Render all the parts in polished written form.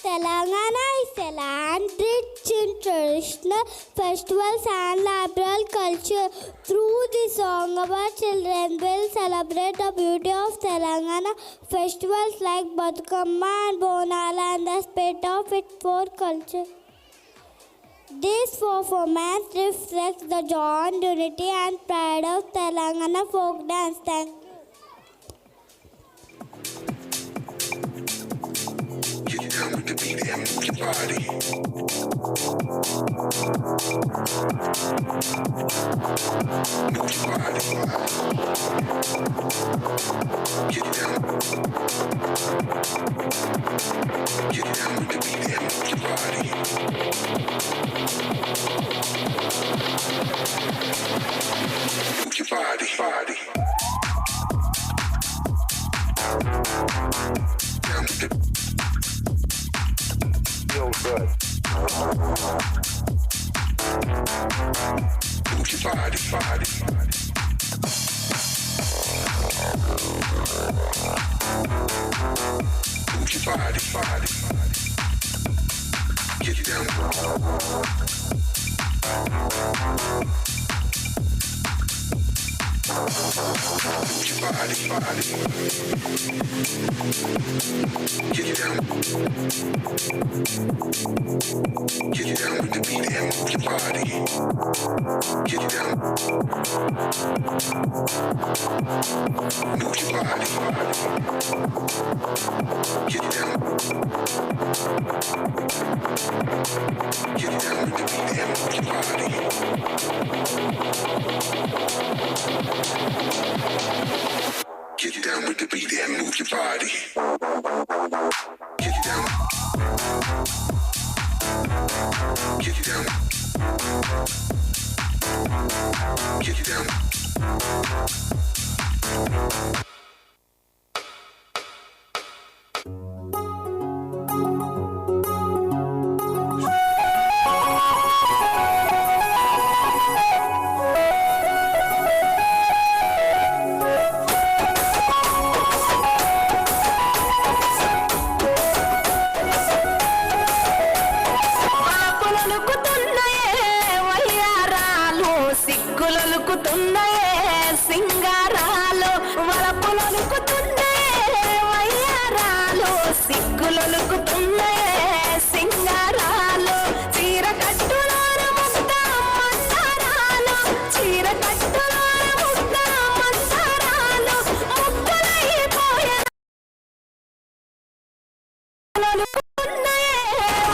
Telangana is a land rich in traditional festivals and liberal culture. Through the song, our children will celebrate the beauty of Telangana festivals like Batukamma and Bonala and the spirit of its four culture. This performance reflects the joy, unity and pride of Telangana folk dance. Thank you. Get down with the beat and move your body. Move your body. Get down. Get down with the beat and move your body. Move your body. Down with the feels good. Move your body. Move your body. Get it down. Move your body. Get it down. Get it down with the beat and move your body. Get it down. Move your body. Get it down. Get it down with the beat and move your body. Get it down with the beat and move your body. Get it down. Get it down. Get it down. సింగారాలు వలపులొలుకుతున్నాయే వయ్యారాలు సిగ్గులొలుకుతున్నాయే సింగారాలు చీర కట్టులోన ముద్ద మందారాలు చీర కట్టులోన ముద్ద మందారాలు ముక్కలైపోయే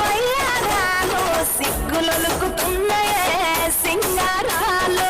వయ్యారాలు సిగ్గులొలుకుతున్నాయే సింగారాలు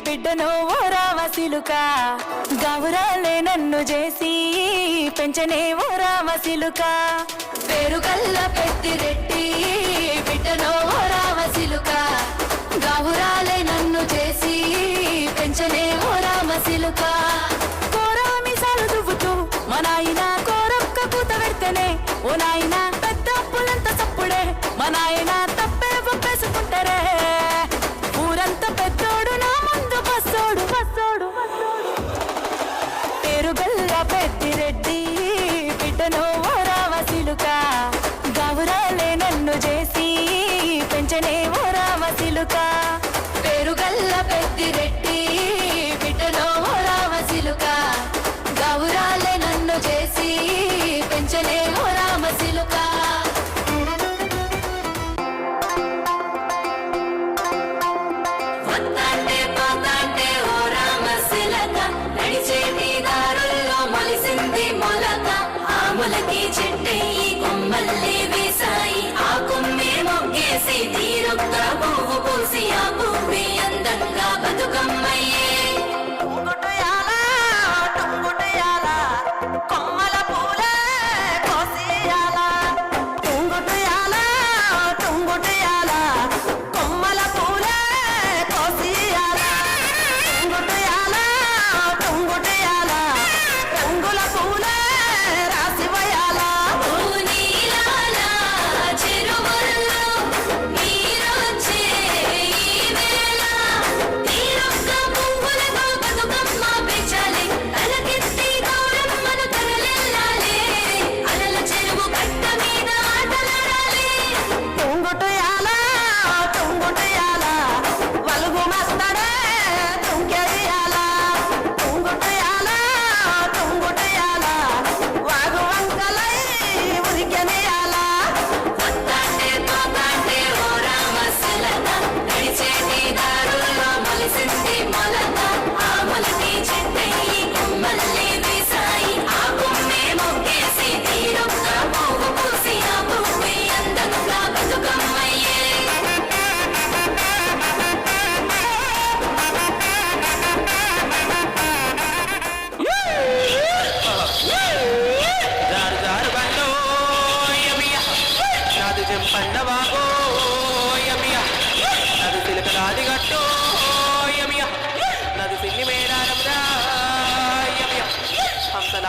బిడ్డను ఓ రామసిలుక గౌరాలే నన్ను చేసి పెంచనే ఓ రామసిలుక పేరుగల్ల పెద్దిరెడ్డి బిడ్డను ఓ రామసిలుక గౌరాలే నన్ను చేసి పెంచనే ఓ రామసిలుక కోరామిసాలు దువ్వుతూ మా నాయన కోరొక్క కూత పెడితేనే ఓ నాయన పెద్ద అప్పులంత చప్పుడే మా నాయన తప్పే ఒప్పేసుకుంటారే ఊరంతా పెద్దోడు నా ముందు బస్సోడు పేరుగల్ల పెద్దిరెడ్డి బిడ్డను ఓ రామసిలుక గౌరాలే నన్ను చేసి పెంచనే ఓ రామసిలుక పేరుగల్ల పెద్దిరెడ్డి బిడ్డను ఓ రామసిలుక గౌరాలే నన్ను చేసి పెంచనే ఓ రామసిలుక మొలకి చెట్టయి కొమ్మల్లి వేసాయి ఆ కొమ్మే మొగ్గేసి తీరొక్క పువ్వు పూసి ఆ పువ్వే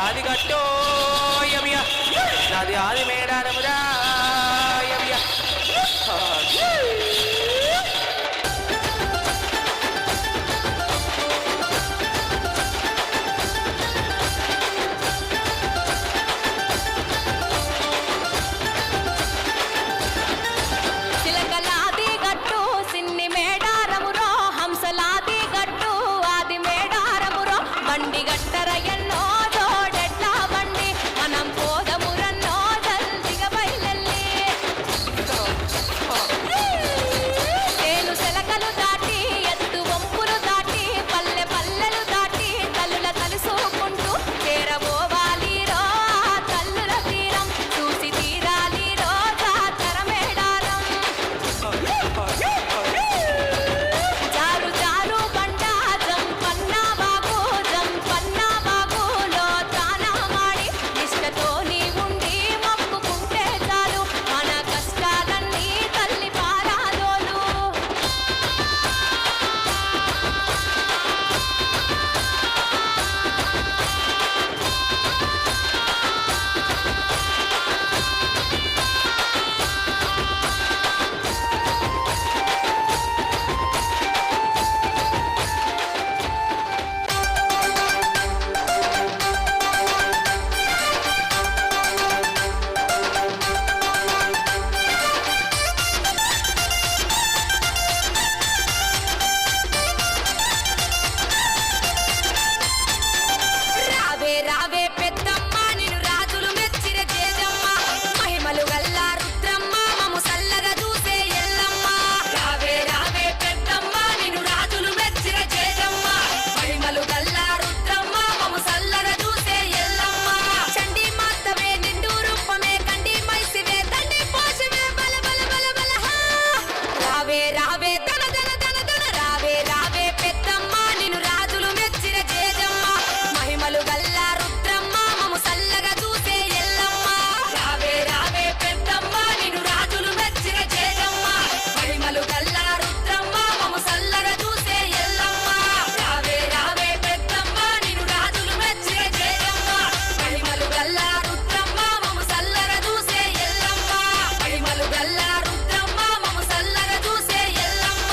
ఆది గట్టో యమియ నాది ఆది మేడారమురా యమియ చిలకలాది గట్టు సిన్ని మేడారమురో హంసలాది గట్టు ఆది మేడారమురో బండి గట్టర ఎన్నో జోడెట్ల బండి మనం పోదమురన్నో జల్దిగా బయలెల్లి తేను సెలకలు దాటి ఎత్తు వంపులు దాటి పల్లె పల్లెలు దాటి తల్లుల కలుసుకుంటూ చేరబోవాలి రో తల్లుల తీరం చూసి తీరాలి రో జాతర మేడారం జారు జారు బండ జంపన్న బాగులో తానా మాడి నిష్టతో నీ ఉండి మొక్కుకుంటే చాలు మన కష్టాలన్నీ తల్లి పారాదోలు రావే రావే పెద్దమ్మ నిన్ను రాజులు మెచ్చిన జేజమ్మ మహిమలు గల్ల రుద్రమ్మ మము సల్లగా చూసే ఎల్లమ్మ రావే రావే పెద్దమ్మ నిన్ను రాజులు మెచ్చిన జేజమ్మ మహిమలు గల్ల రుద్రమ్మ మము సల్లగా చూసే ఎల్లమ్మ చండి మాతవే నిండు రూపమే కండి మైసివే తండి పోషవే బల బల బల బల హా రావే రావే దన దన దన దన రావే రావే పెద్దమ్మ నిన్ను రాజులు మెచ్చిన జేజమ్మ మహిమలు గల్ల రుద్రమ్మ మము సల్లగా చూసే ఎల్లమ్మ రావే రావే పెద్దమ్మ నిన్ను రాజులు మెచ్చిన జేజమ్మ మహిమలు గల్ల రుద్రమ్మ మము సల్లగా చూసే ఎల్లమ్మ రావే రావే పెద్దమ్మ నిన్ను రాజులు మెచ్చిన జేజమ్మ మహిమలు గల్ల రుద్రమ్మ మము సల్లగా చూసే ఎల్లమ్మ మహిమలు గల్ల రుద్రమ్మ మము సల్లగా చూసే ఎల్లమ్మ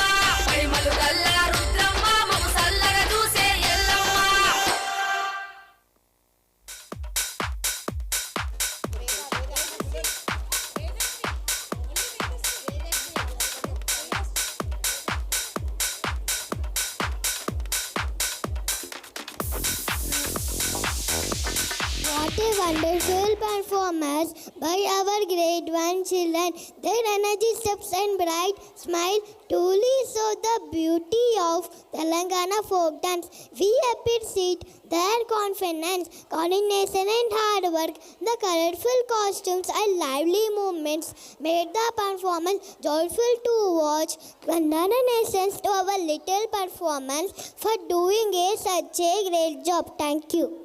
మహిమలు గల్ల రుద్రమ్మ మము సల్లగా చూసే Yellamma What a wonderful performance by our grade 1 children. Their energy, steps and bright smile truly show the beauty of Telangana folk dance. We appreciate their confidence, coordination and hard work. The colorful costumes and lively movements made the performance joyful to watch. Congratulations to our little performance for doing such a great job. Thank you.